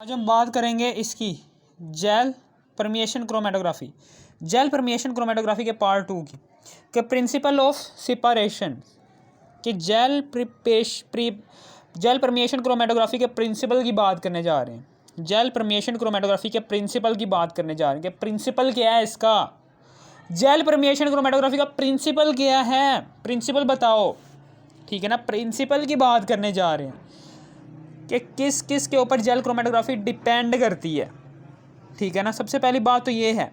आज हम बात करेंगे इसकी gel permeation chromatography. Gel permeation chromatography के पार्ट 2 की के प्रिंसिपल ऑफ सेपरेशन कि जेल परमिएशन क्रोमेटोग्राफी के प्रिंसिपल की बात करने जा रहे हैं। जेल परमिएशन क्रोमेटोग्राफी के प्रिंसिपल की बात करने जा रहे हैं कि प्रिंसिपल क्या है इसका। जेल परमिएशन क्रोमेटोग्राफी का प्रिंसिपल क्या है, प्रिंसिपल बताओ। ठीक है ना, प्रिंसिपल की बात करने जा रहे हैं कि किस किस के ऊपर जेल क्रोमेटोग्राफी डिपेंड करती है। ठीक है ना, सबसे पहली बात तो ये है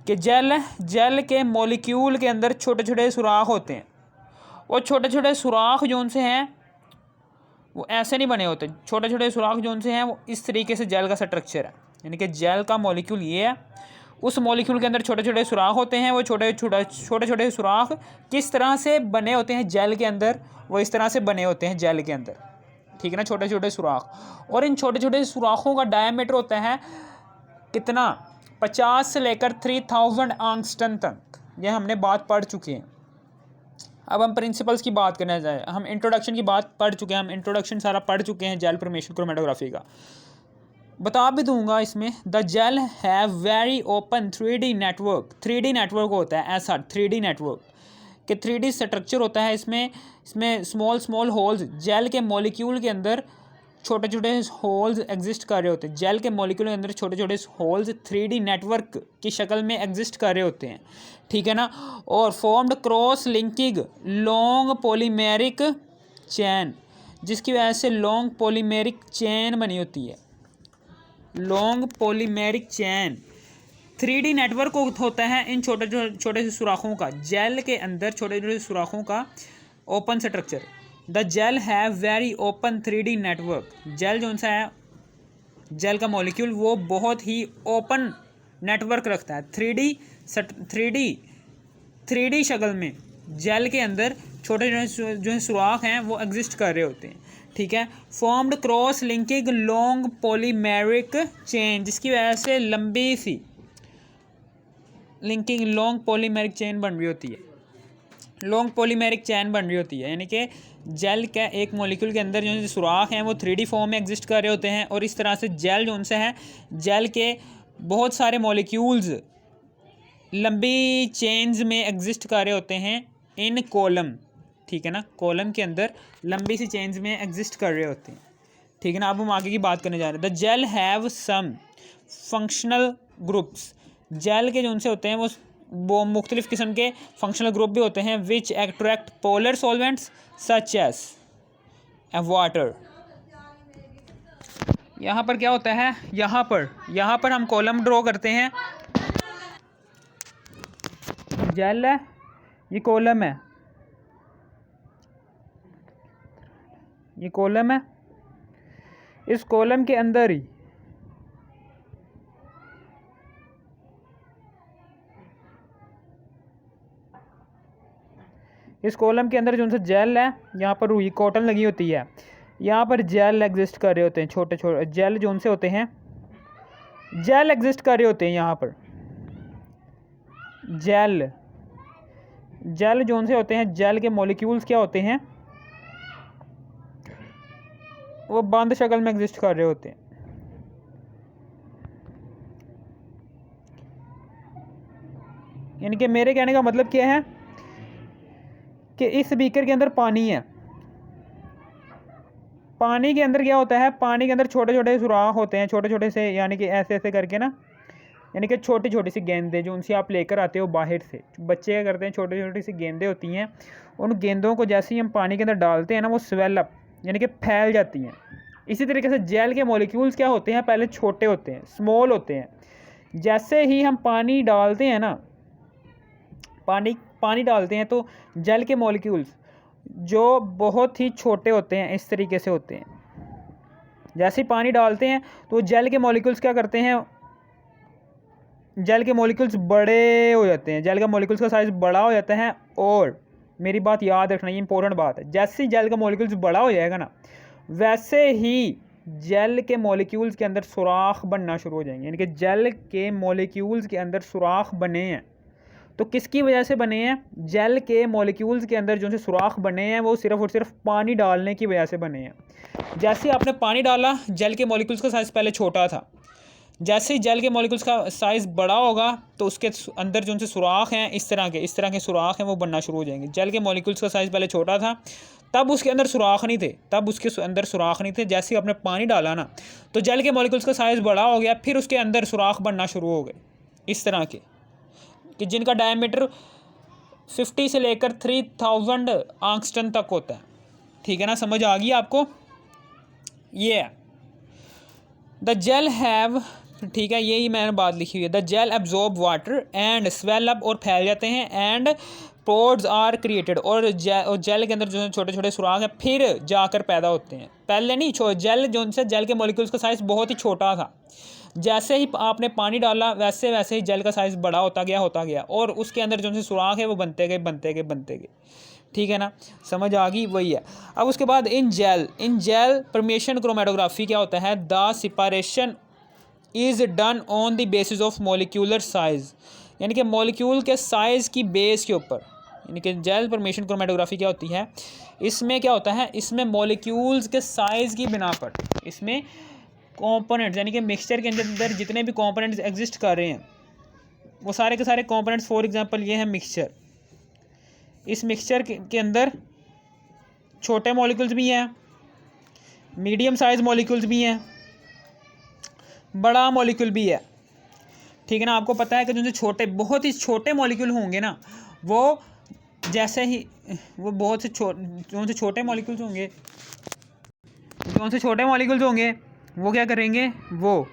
कि जेल के मॉलिक्यूल के अंदर छोटे छोटे सुराख होते हैं। वो छोटे छोटे सुराख जो उनसे हैं वो ऐसे नहीं बने होते। छोटे छोटे सुराख जो उनसे हैं वो इस तरीके से जेल का स्ट्रक्चर है, यानी कि जेल का मॉलिक्यूल ये है, उस मॉलिक्यूल के अंदर छोटे छोटे सुराख होते हैं। वो छोटे छोटे सुराख किस तरह से बने होते हैं जेल के अंदर, वो इस तरह से बने होते हैं जेल के अंदर। ठीक है ना, छोटे छोटे सुराख। और इन छोटे छोटे सुराखों का डायमीटर होता है कितना, 50 से लेकर 3000 एंगस्ट्रम तक। ये हमने बात पढ़ चुके हैं। अब हम प्रिंसिपल्स की बात करना चाहें, हम इंट्रोडक्शन की बात पढ़ चुके हैं, हम इंट्रोडक्शन सारा पढ़ चुके हैं जेल परमिएशन क्रोमेटोग्राफी का। बता भी दूंगा इसमें, the gel have very open 3D network. 3D network होता है ऐसा, 3D नेटवर्क कि 3D स्ट्रक्चर होता है इसमें स्मॉल स्मॉल होल्स, जेल के मॉलिक्यूल के अंदर छोटे छोटे होल्स एग्जिस्ट कर रहे होते हैं। जेल के मॉलिक्यूल के अंदर छोटे छोटे होल्स 3D नेटवर्क की शक्ल में एग्जिस्ट कर रहे होते हैं। ठीक है ना, और formed cross linking long polymeric chain, जिसकी वजह से लॉन्ग पॉलीमेरिक चेन बनी होती है। Long polymeric chain 3D network होता है इन छोटे छोटे से सुराखों का, जेल के अंदर छोटे छोटे सुराखों का open structure. The gel have very open 3D network. Gel जो सा है, जेल का मॉलिक्यूल वो बहुत ही ओपन नेटवर्क रखता है। 3D शक्ल में जेल के अंदर छोटे जो सुराख हैं वो एग्जिस्ट कर रहे होते हैं। ठीक है, formed cross linking long polymeric chain, जिसकी वजह से लंबी सी लिंकिंग लॉन्ग पॉलीमेरिक चेन बन रही होती है। लॉन्ग पॉलीमेरिक चेन बन रही होती है, यानी कि जेल का एक मॉलिक्यूल के अंदर जो सुराख हैं वो 3D फॉर्म में एग्जिस्ट कर रहे होते हैं। और इस तरह से जेल जो उनसे है, जेल के बहुत सारे मॉलिक्यूल्स लंबी चेन्स में एग्जिस्ट कर रहे होते हैं इन कॉलम। ठीक है ना, कॉलम के अंदर लंबी सी चेन्स में एग्जिस्ट कर रहे होते हैं। ठीक है ना, अब हम आगे की बात करने जा रहे हैं। The gel have some functional groups. Gel के जो उनसे होते हैं वो मुख्तलिफ किस्म के फंक्शनल ग्रुप भी होते हैं, which attract polar solvents such as water. यहाँ पर क्या होता है, यहाँ पर हम कॉलम ड्रॉ करते हैं। जेल है, ये कॉलम है, ये कॉलम है। इस कॉलम के अंदर ही जो उनसे जेल है, यहाँ पर रुई कॉटन लगी होती है, यहाँ पर जेल एग्जिस्ट कर रहे होते हैं। छोटे छोटे जेल जो उनसे होते हैं, जेल एग्जिस्ट कर रहे होते हैं। यहाँ पर जेल जो उनसे होते हैं, जेल के मॉलिक्यूल्स क्या होते हैं, वो बंद शक्ल में एग्जिस्ट कर रहे होते हैं। यानी कि मेरे कहने का मतलब क्या है कि इस बीकर के अंदर पानी है, पानी के अंदर क्या होता है, पानी के अंदर छोटे छोटे सुराख होते हैं, छोटे छोटे से, यानी कि ऐसे ऐसे करके ना, यानी कि छोटी छोटी सी गेंदें जो उनसे आप लेकर आते हो बाहर से। बच्चे क्या करते हैं, छोटी छोटी सी गेंदें होती हैं, उन गेंदों को जैसे ही हम पानी के अंदर डालते हैं ना, वो स्वेल अप यानी कि फैल जाती हैं। इसी तरीके से जेल के मॉलिक्यूल्स क्या होते हैं, पहले छोटे होते हैं, स्मॉल होते हैं। जैसे ही हम पानी डालते हैं ना, पानी डालते हैं तो जेल के मॉलिक्यूल्स जो बहुत ही छोटे होते हैं इस तरीके से होते हैं। जैसे ही पानी डालते हैं तो जेल के मॉलिक्यूल्स क्या करते हैं, जेल के मॉलिक्यूल्स बड़े हो जाते हैं, जेल का मॉलिक्यूल्स का साइज़ बड़ा हो जाता है। और मेरी बात याद रखना, ये इंपॉर्टेंट बात है, जैसे ही जेल का मॉलिक्यूल्स बड़ा हो जाएगा ना, वैसे ही जेल के मॉलिक्यूल्स के अंदर सुराख बनना शुरू हो जाएंगे। यानी कि जेल के मॉलिक्यूल्स के अंदर सुराख बने हैं तो किसकी वजह से बने हैं? जेल के मॉलिक्यूल्स के अंदर जो से सुराख बने हैं वो सिर्फ और सिर्फ पानी डालने की वजह से बने हैं। जैसे आपने पानी डाला, जेल के मॉलिक्यूल्स का साइज़ पहले छोटा था, जैसे ही जेल के मॉलिक्यूल्स का साइज़ बड़ा होगा तो उसके अंदर जो से सुराख हैं इस तरह के सुराख हैं वो बनना शुरू हो जाएंगे। जेल के मॉलिक्यूल्स का साइज़ पहले छोटा था, तब उसके अंदर सुराख नहीं थे, जैसे ही आपने पानी डाला ना तो जेल के मॉलिक्यूल्स का साइज़ बड़ा हो गया, फिर उसके अंदर सुराख बनना शुरू हो गए इस तरह के, कि जिनका डायमीटर 50 से लेकर 3000 एंगस्ट्रम तक होता है। ठीक है ना, समझ आ गई आपको? ये है द जेल हैव, ठीक है, यही मैंने बात लिखी हुई है। The gel absorb water and swell up, और फैल जाते हैं, एंड पोर्स आर क्रिएटेड, और जेल के अंदर जो छोटे छोटे सुराख हैं फिर जाकर पैदा होते हैं। पहले नहीं, जेल जो से जेल के मॉलिक्यूल्स का साइज़ बहुत ही छोटा था, जैसे ही आपने पानी डाला वैसे वैसे ही जेल का साइज़ बड़ा होता गया, और उसके अंदर जो से सुराख है वो बनते गए। ठीक है ना, समझ आ गई? वही है। अब उसके बाद इन जेल परमेशन क्रोमेटोग्राफी क्या होता है? The separation is done on the basis of molecular size, यानी कि मॉलिक्यूल के साइज़ की बेस के ऊपर, यानी कि जेल परमेशन क्रोमेटोग्राफी क्या होती है? इसमें क्या होता है, इसमें मॉलिक्यूल्स के साइज़ की बिना पर, इसमें कंपोनेंट्स, यानी कि मिक्सचर के अंदर जितने भी कंपोनेंट्स एग्जिस्ट कर रहे हैं वो सारे के सारे कंपोनेंट्स, फॉर एग्जांपल ये है मिक्सचर, इस मिक्सचर के अंदर छोटे मॉलिक्यूल्स भी हैं, मीडियम साइज़ मॉलिक्यूल्स भी हैं, बड़ा मॉलिक्यूल भी है। ठीक है ना, आपको पता है कि जो छोटे, बहुत ही छोटे मॉलिक्यूल होंगे ना, वो जैसे ही वो बहुत से जो से छोटे मॉलिक्यूल्स होंगे वो क्या करेंगे, वो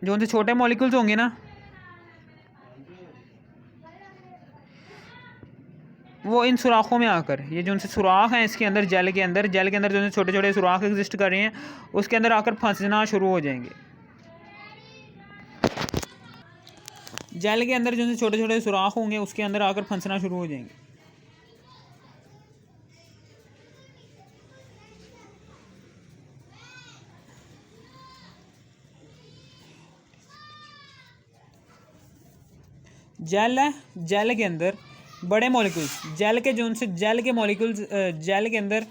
जो उनसे छोटे मॉलिक्यूल्स होंगे ना वो इन सुराखों में आकर, ये जो उनसे सुराख हैं इसके अंदर, जेल के अंदर जो छोटे छोटे सुराख एग्जिस्ट कर रहे हैं उसके अंदर आकर फंसना शुरू हो जाएंगे। जेल के अंदर जो छोटे छोटे सुराख होंगे उसके अंदर आकर फंसना शुरू हो जाएंगे। जेल है, जेल के अंदर बड़े मॉलिक्यूल्स, जेल के अंदर,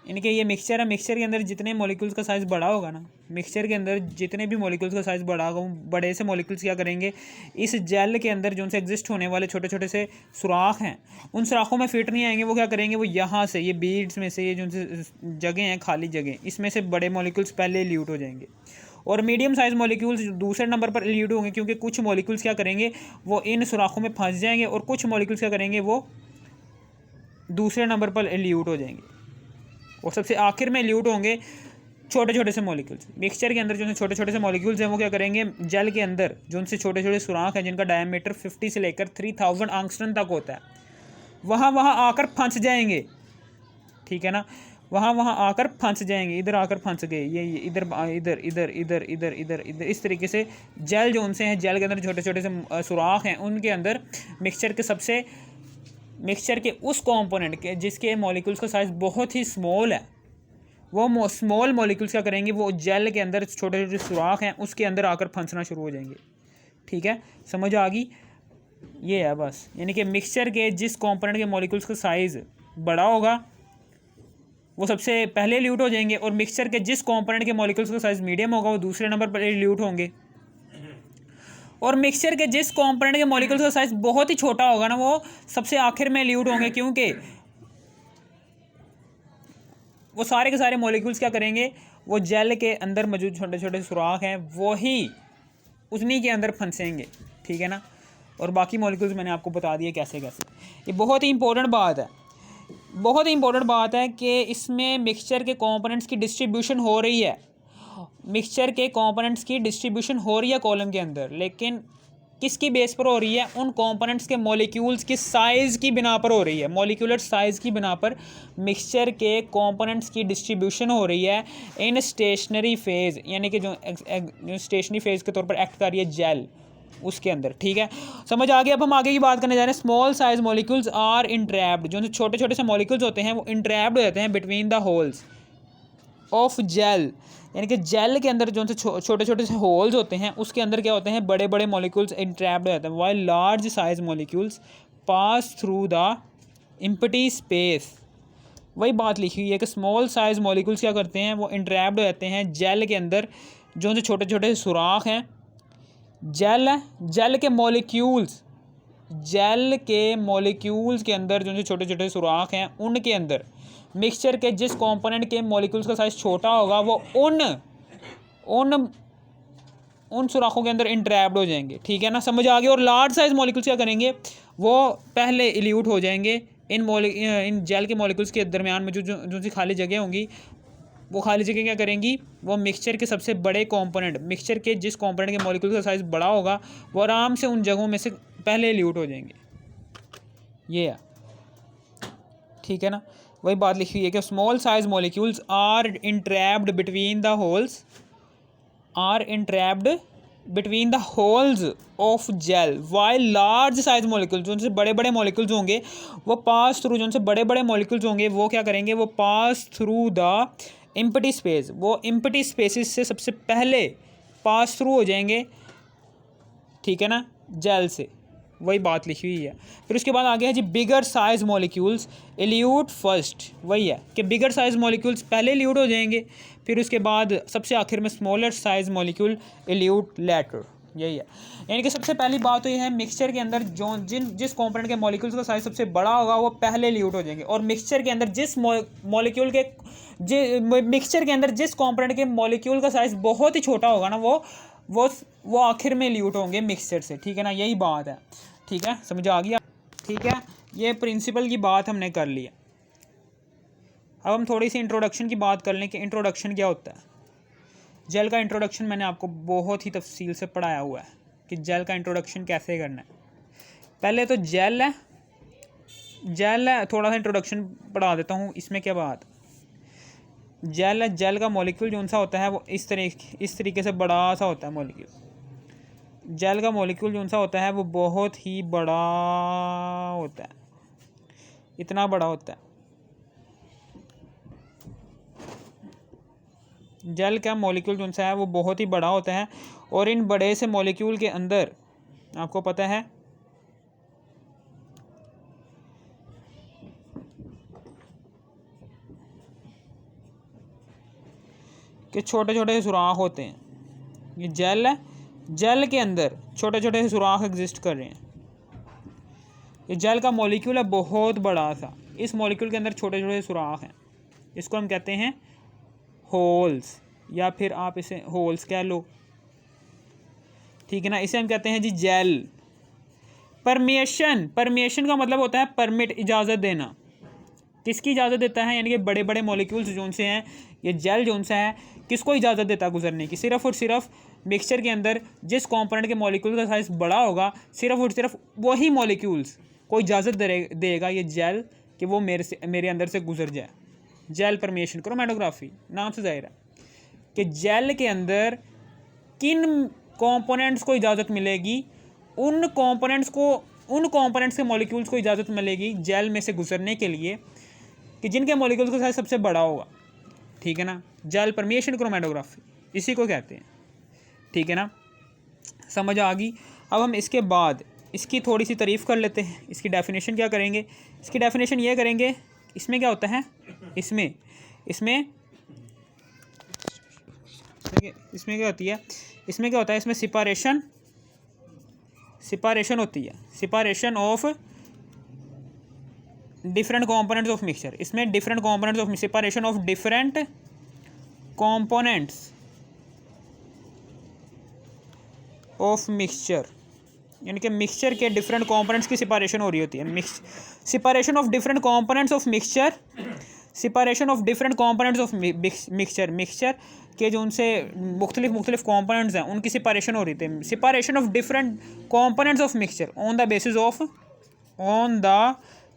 यानी कि ये मिक्सचर है, मिक्सचर के अंदर जितने मॉलिक्यूल्स का साइज़ बड़ा होगा ना, मिक्सचर के अंदर जितने भी मॉलिक्यूल्स का साइज़ बड़ा होगा, बड़े से मॉलिक्यूल्स क्या करेंगे, इस जेल के अंदर जो उनसे एग्जिस्ट होने वाले छोटे छोटे से सुराख हैं उन सुराखों में फिट नहीं आएंगे, वो क्या करेंगे, वो यहाँ से, ये बीड्स में से, ये जो जगह हैं, खाली जगह, इसमें से बड़े मॉलिक्यूल्स पहले ल्यूट हो जाएंगे, और मीडियम साइज़ मॉलिक्यूल्स दूसरे नंबर पर ल्यूट होंगे, क्योंकि कुछ मॉलिक्यूल्स क्या करेंगे, वो इन सुराखों में फंस जाएंगे, और कुछ मॉलिक्यूल्स क्या करेंगे, वो दूसरे नंबर पर ल्यूट हो जाएंगे, और सबसे आखिर में ल्यूट होंगे छोटे छोटे से मॉलिक्यूल्स। मिक्सचर के अंदर जो छोटे छोटे से मॉलिक्यूल्स हैं वो क्या करेंगे, जेल के अंदर जो उनसे छोटे छोटे सुराख हैं जिनका डायमीटर 50 से लेकर 3000 एंगस्ट्रम तक होता है, वहाँ आकर फंस जाएंगे। ठीक है ना, वहाँ आकर फंस जाएंगे, इधर आकर फंस गए, ये इधर इधर इधर इधर इधर इधर इधर, इस तरीके से जेल जो उनसे हैं, जेल के अंदर छोटे छोटे से सुराख हैं, उनके अंदर मिक्सचर के उस कंपोनेंट के जिसके मॉलिक्यूल्स का साइज़ बहुत ही स्मॉल है, वो स्मॉल मॉलिक्यूल्स क्या करेंगे, वो जेल के अंदर छोटे छोटे सुराख हैं उसके अंदर आकर फंसना शुरू हो जाएंगे। ठीक है, समझ आ गई? ये है बस, यानी कि मिक्सचर के जिस कंपोनेंट के मॉलिक्यूल्स का साइज़ बड़ा होगा वो सबसे पहले ल्यूट हो जाएंगे, और मिक्सचर के जिस कंपोनेंट के मॉलिक्यूल्स का साइज़ मीडियम होगा वो दूसरे नंबर पर ल्यूट होंगे, और मिक्सचर के जिस कंपोनेंट के मॉलिक्यूल्स का साइज़ बहुत ही छोटा होगा ना वो सबसे आखिर में ल्यूट होंगे, क्योंकि वो सारे के सारे मॉलिक्यूल्स क्या करेंगे, वो जेल के अंदर मौजूद छोटे छोटे सुराख हैं वही उन्हीं के अंदर फंसेंगे। ठीक है ना, और बाकी मॉलिक्यूल्स मैंने आपको बता दिए कैसे कैसे। ये बहुत ही इंपॉर्टेंट बात है कि इसमें मिक्सचर के कंपोनेंट्स की डिस्ट्रीब्यूशन हो रही है, कॉलम के अंदर, लेकिन किसकी बेस पर हो रही है, उन कंपोनेंट्स के मॉलिक्यूल्स की साइज़ की बिना पर हो रही है, मॉलिक्यूलर साइज़ की बिना पर मिक्सचर के कंपोनेंट्स की डिस्ट्रीब्यूशन हो रही है इन स्टेशनरी फेज़, यानी कि जो स्टेशनरी फेज़ के तौर पर एक्ट कर रही है जेल उसके अंदर। ठीक है, समझ आ गया? अब हम आगे की बात करने जा रहे हैं। स्मॉल साइज मॉलिक्यूल्स आर इंट्रैप्ड, जो छोटे छोटे से मॉलिक्यूल्स होते हैं वो इंट्रैप्ड हो जाते हैं between the holes, of gel, यानी कि जेल के अंदर जो से छोटे छोटे से होल्स होते हैं उसके अंदर क्या होते हैं, बड़े बड़े मॉलिक्यूल्स इंट्रैप्ड हो जाते हैं, while large size molecules pass through the empty space. वही बात लिखी हुई है कि स्मॉल साइज मॉलिक्यूल्स क्या करते हैं, वो इंट्रैप्ड हो जाते हैं जेल के अंदर, जो से छोटे छोटे सुराख हैं। जेल है, जेल के मॉलिक्यूल्स, जेल के मॉलिक्यूल्स के अंदर जो छोटे छोटे सुराख हैं उनके अंदर मिक्सचर के जिस कंपोनेंट के मॉलिक्यूल्स का साइज़ छोटा होगा वो उन सुराखों के अंदर इंट्रैप्ड हो जाएंगे। ठीक है ना, समझ आ गया। और लार्ज साइज मॉलिक्यूल्स क्या करेंगे, वो पहले इल्यूट हो जाएंगे इन जेल के मॉलिक्यूल्स के दरमियान में जो सी खाली जगह होंगी, वो खाली जगह क्या करेंगी, वो मिक्सचर के सबसे बड़े कंपोनेंट, मिक्सचर के जिस कंपोनेंट के मॉलिक्यूल का साइज़ बड़ा होगा वो आराम से उन जगहों में से पहले इल्यूट हो जाएंगे। ये है, ठीक है ना। वही बात लिखी हुई है कि small size molecules are entrapped between the holes, are entrapped between the holes of gel, while large size molecules, जो उनसे बड़े बड़े मॉलिक्यूल्स होंगे वो पास थ्रू, जो उनसे बड़े बड़े मॉलिक्यूल्स होंगे वो क्या करेंगे, वो pass through the empty space, वो एम्प्टी स्पेसिस से सबसे पहले पास थ्रू हो जाएंगे। ठीक है ना, जेल से। वही बात लिखी हुई है। फिर उसके बाद आगे है जी bigger size molecules elute first. वही है कि बिगर साइज मॉलिक्यूल्स पहले इल्यूट हो जाएंगे, फिर उसके बाद सबसे आखिर में smaller size molecule elute later. यही है, यानी कि सबसे पहली बात तो ये है मिक्सचर के अंदर जिस कंपोनेंट के मॉलिक्यूल्स का साइज सबसे बड़ा होगा वो पहले इल्यूट हो जाएंगे, और मिक्सचर के अंदर जिस मॉलिक्यूल के मिक्सचर के अंदर जिस कंपोनेंट के मॉलिक्यूल का साइज बहुत ही छोटा होगा ना वो आखिर में इल्यूट होंगे मिक्सचर से। ठीक है ना, यही बात है। ठीक है, समझ आ गया। ठीक है, ये प्रिंसिपल की बात हमने कर ली है। अब हम थोड़ी सी इंट्रोडक्शन की बात कर लें कि इंट्रोडक्शन क्या होता है। जेल का इंट्रोडक्शन मैंने आपको बहुत ही तफसील से पढ़ाया हुआ है कि जेल का इंट्रोडक्शन कैसे करना है। पहले तो जेल है, थोड़ा सा इंट्रोडक्शन पढ़ा देता हूँ। इसमें क्या बात, जेल है, जेल का मॉलिक्यूल जो सा होता है वो इस तरीके से बड़ा सा होता है मॉलिक्यूल। जेल का मॉलिक्यूल जो सा होता है वो बहुत ही बड़ा होता है, इतना बड़ा होता है। जेल का मॉलिक्यूल जो सा है वो बहुत ही बड़ा होता है, और इन बड़े से मॉलिक्यूल के अंदर आपको पता है कि छोटे छोटे सुराख होते हैं। ये जेल है, जेल के अंदर छोटे छोटे सुराख एग्जिस्ट कर रहे हैं। ये जेल का मॉलिक्यूल है बहुत बड़ा सा, इस मॉलिक्यूल के अंदर छोटे छोटे सुराख हैं, इसको हम कहते हैं होल्स, या फिर आप इसे होल्स कह लो। ठीक है ना, इसे हम कहते हैं जी जेल। परमिएशन का मतलब होता है परमिट, इजाज़त देना। किसकी इजाज़त देता है, यानी कि बड़े बड़े मॉलिक्यूल्स जो से हैं, ये जेल जो सा है किसको इजाज़त देता है गुजरने की, सिर्फ़ और सिर्फ मिक्सचर के अंदर जिस कंपोनेंट के मॉलिक्यूल का साइज़ बड़ा होगा सिर्फ और सिर्फ वही मॉलिक्यूल्स को इजाज़त देगा ये जेल कि वो मेरे अंदर से गुजर जाए। जेल परमिएशन क्रोमेटोग्राफी नाम से ज़ाहिर है कि जेल के अंदर किन कंपोनेंट्स को इजाज़त मिलेगी, उन कंपोनेंट्स के मॉलिक्यूल्स को इजाज़त मिलेगी जेल में से गुजरने के लिए कि जिनके मॉलिक्यूल्स का साइज़ सबसे बड़ा होगा। ठीक है ना, जेल परमिएशन क्रोमेटोग्राफी इसी को कहते हैं। ठीक है ना, समझ आ गई। अब हम इसके बाद इसकी थोड़ी सी तारीफ़ कर लेते हैं। इसकी डेफिनेशन क्या करेंगे, इसकी डेफिनेशन ये करेंगे, इसमें क्या होता है, इसमें क्या होती है, इसमें क्या होता है, इसमें सिपारेशन होती है, separation of different components of mixture. इसमें different components of separation of different components of mixture, यानी कि मिक्सचर के डिफरेंट कंपोनेंट्स की सेपरेशन हो रही होती है। Separation of different components of mixture, separation of different components of mixture के जो उनसे मुख्तलिफ कंपोनेंट्स हैं उनकी सेपरेशन हो रही थी। Separation of different components of mixture on the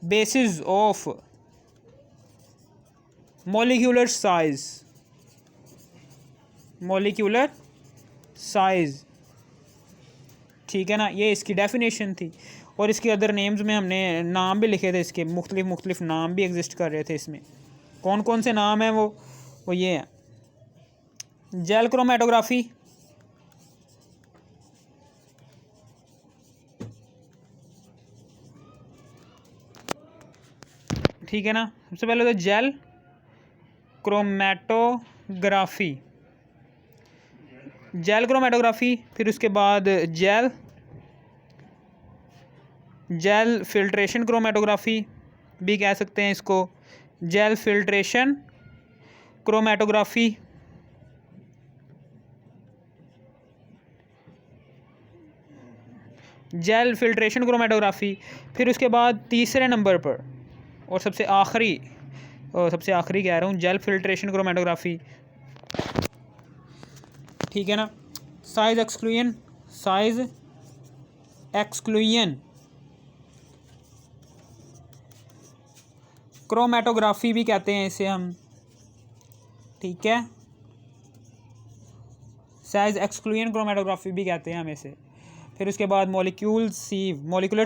basis of molecular size. ठीक है ना, ये इसकी डेफिनेशन थी। और इसके अदर नेम्स में हमने नाम भी लिखे थे, इसके मुख्तलिफ नाम भी एग्जिस्ट कर रहे थे। इसमें कौन कौन से नाम हैं वो ये हैं, जेल क्रोमेटोग्राफी, ठीक है ना। सबसे पहले तो जेल क्रोमेटोग्राफी, जेल क्रोमेटोग्राफी, फिर उसके बाद जेल फिल्ट्रेशन क्रोमेटोग्राफी भी कह सकते हैं इसको, gel filtration chromatography, gel filtration chromatography. फिर उसके बाद तीसरे नंबर पर और सबसे आखिरी कह रहा हूँ, जेल फिल्ट्रेशन क्रोमेटोग्राफी, ठीक है ना। साइज एक्सक्लूजन क्रोमेटोग्राफी भी कहते हैं इसे हम, ठीक है। साइज एक्सक्लूजन क्रोमेटोग्राफी भी कहते हैं हम इसे। फिर उसके बाद मॉलिक्यूलर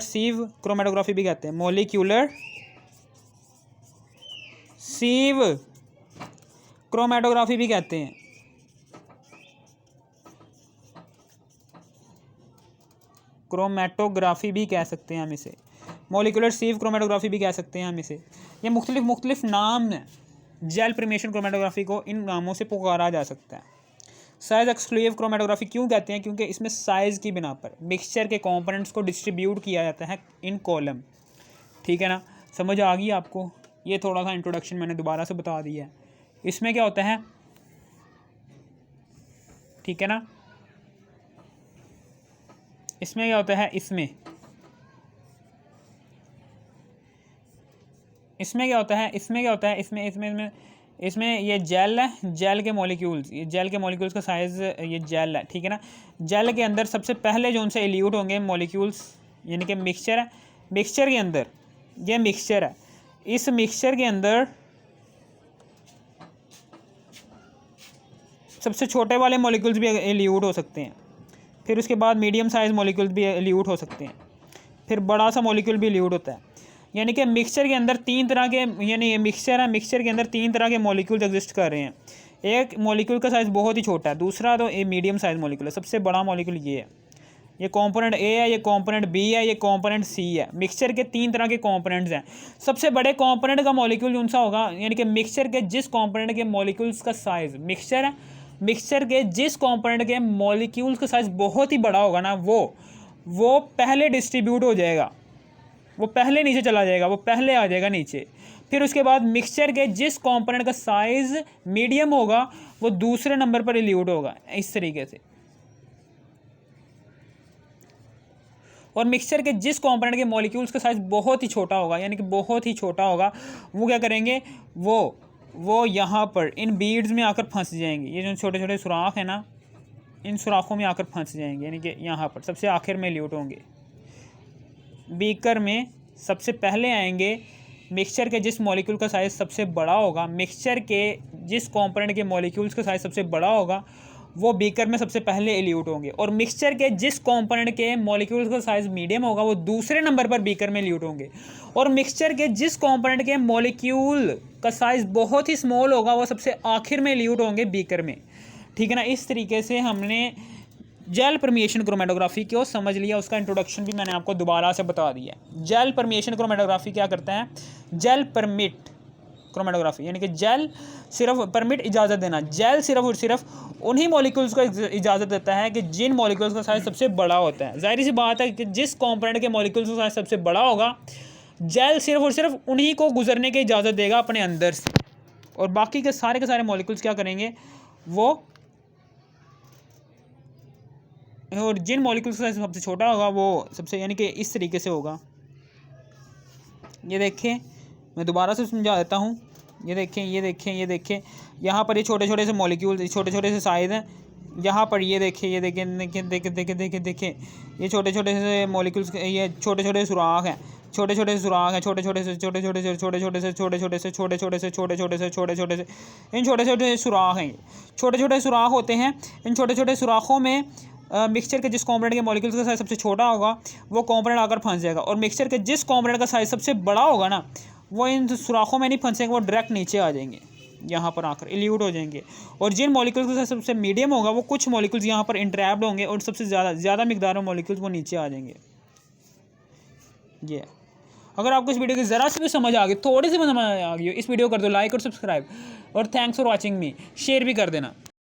सीव क्रोमेटोग्राफी भी कहते हैं, मॉलिक्यूलर सीव क्रोमेटोग्राफी भी कहते हैं। क्रोमेटोग्राफी भी कह सकते हैं हम इसे, मॉलिक्यूलर सीव क्रोमेटोग्राफी भी कह सकते हैं हम इसे। ये मुख्तलिफ नाम हैं। जेल प्रिमेशन क्रोमेटोग्राफी को इन नामों से पुकारा जा सकता है। साइज एक्सक्लूसिव क्रोमेटोग्राफी क्यों कहते हैं? क्योंकि इसमें साइज़ की बिना पर मिक्सचर के कंपोनेंट्स को डिस्ट्रीब्यूट किया जाता है इन कॉलम, ठीक है ना। समझ आ गई आपको? ये थोड़ा सा इंट्रोडक्शन मैंने दोबारा से बता दिया है। इसमें क्या होता है, ठीक है ना, इसमें क्या होता है, इसमें क्या होता है, इसमें ये जेल है, जेल के मॉलिक्यूल्स का साइज़, ये जेल है, ठीक है ना। जेल के अंदर सबसे पहले जो उनसे एल्यूट होंगे मॉलिक्यूल्स, यानी कि मिक्सचर है, मिक्सचर के अंदर ये मिक्सचर है, इस मिक्सचर के अंदर सबसे छोटे वाले मॉलिक्यूल्स भी एल्यूट हो सकते हैं। फिर उसके बाद मीडियम साइज़ मॉलिक्यूल्स भी एल्यूट हो सकते हैं, फिर बड़ा सा मॉलिक्यूल भी एल्यूट होता है। यानी कि मिक्सचर के अंदर तीन तरह के, यानी ये मिक्सचर है, मिक्सचर के अंदर तीन तरह के मॉलिक्यूल्स एग्जिस्ट कर रहे हैं। एक मॉलिक्यूल का साइज़ बहुत ही छोटा है, दूसरा तो ये मीडियम साइज़ मॉलिक्यूल है, सबसे बड़ा मॉलिक्यूल ये है, ये कंपोनेंट ए है, ये कंपोनेंट बी है, ये कंपोनेंट सी है। मिक्सचर के तीन तरह के कंपोनेंट्स हैं। सबसे बड़े कंपोनेंट का मॉलिक्यूल कौन सा होगा, यानी कि मिक्सचर के जिस कंपोनेंट के मॉलिक्यूल्स का साइज़, मिक्सचर के जिस कंपोनेंट के मॉलिक्यूल्स का साइज़ बहुत ही बड़ा होगा ना, वो पहले डिस्ट्रीब्यूट हो जाएगा, वो पहले नीचे चला जाएगा, वो पहले आ जाएगा नीचे। फिर उसके बाद मिक्सचर के जिस कंपोनेंट का साइज़ मीडियम होगा वो दूसरे नंबर पर एल्यूट होगा, इस तरीके से। और मिक्सचर के जिस कंपोनेंट के मॉलिक्यूल्स का साइज़ बहुत ही छोटा होगा, यानी कि बहुत ही छोटा होगा, वो क्या करेंगे, वो यहाँ पर इन बीड्स में आकर फंस जाएंगे। ये जो छोटे छोटे सुराख हैं ना, इन सुराखों में आकर फंस जाएंगे, यानी कि यहाँ पर सबसे आखिर में एल्यूट होंगे। बीकर में सबसे पहले आएंगे मिक्सचर के जिस मॉलिक्यूल का साइज़ सबसे बड़ा होगा, मिक्सचर के जिस कंपोनेंट के मॉलिक्यूल्स का साइज़ सबसे बड़ा होगा वो बीकर में सबसे पहले एल्यूट होंगे। और मिक्सचर के जिस कंपोनेंट के मॉलिक्यूल्स का साइज़ मीडियम होगा वो दूसरे नंबर पर बीकर में एल्यूट होंगे। और मिक्सचर के जिस कंपोनेंट के मॉलिक्यूल का साइज़ बहुत ही स्मॉल होगा वो सबसे आखिर में एल्यूट होंगे बीकर में, ठीक है ना। इस तरीके से हमने जेल परमिएशन क्रोमेटोग्राफी को समझ लिया, उसका इंट्रोडक्शन भी मैंने आपको दोबारा से बता दिया। जेल परमिएशन क्रोमेटोग्राफी क्या करता है, जेल परमिट क्रोमेटोग्राफी, यानी कि जेल सिर्फ परमिट इजाज़त देना, जेल सिर्फ और सिर्फ उन्हीं मॉलिक्यूल्स को इजाज़त देता है कि जिन मॉलिक्यूल्स का साइज़ सबसे बड़ा होता है। जाहिर सी बात है कि जिस कंपोनेंट के मॉलिक्यूल्स का साइज़ सबसे बड़ा होगा, जेल सिर्फ और सिर्फ उन्हीं को गुजरने की इजाज़त देगा अपने अंदर से, और बाकी के सारे मॉलिक्यूल्स क्या करेंगे, वो, और जिन मॉलिक्यूल्स का सबसे छोटा होगा वो सबसे, यानी कि इस तरीके से होगा। ये देखें, मैं दोबारा से समझा देता हूँ। ये देखें यहाँ पर ये छोटे छोटे से मॉलिक्यूल, छोटे छोटे से साइज़ हैं। यहाँ पर ये देखें ये छोटे छोटे से मॉलिक्यूल्स, ये छोटे छोटे सुराख हैं, छोटे छोटे इन छोटे छोटे सुराख हैं, छोटे छोटे सुराख होते हैं। इन छोटे छोटे सुराखों में मिक्सचर के जिस कंपोनेंट के मॉलिक्यूल्स का साइज़ सबसे छोटा होगा वो कंपोनेंट आकर फंस जाएगा, और मिक्सचर के जिस कंपोनेंट का साइज़ सबसे बड़ा होगा ना वो इन सुराखों में नहीं फंसेंगे, वो डायरेक्ट नीचे आ जाएंगे, यहाँ पर आकर इल्यूट हो जाएंगे, और जिन मॉलिक्यूल्स के साथ सबसे मीडियम होगा वो कुछ मॉलिक्यूल्स यहाँ पर इंटरैप्ट होंगे और सबसे ज़्यादा मिकदार में मॉलिक्यूल्स वो नीचे आ जाएंगे। ये अगर आपको इस वीडियो की ज़रा सी भी समझ आ गई, थोड़ी सी भी समझ आ गई हो, इस वीडियो कर दो लाइक और सब्सक्राइब, और thanks for watching me, share भी कर देना।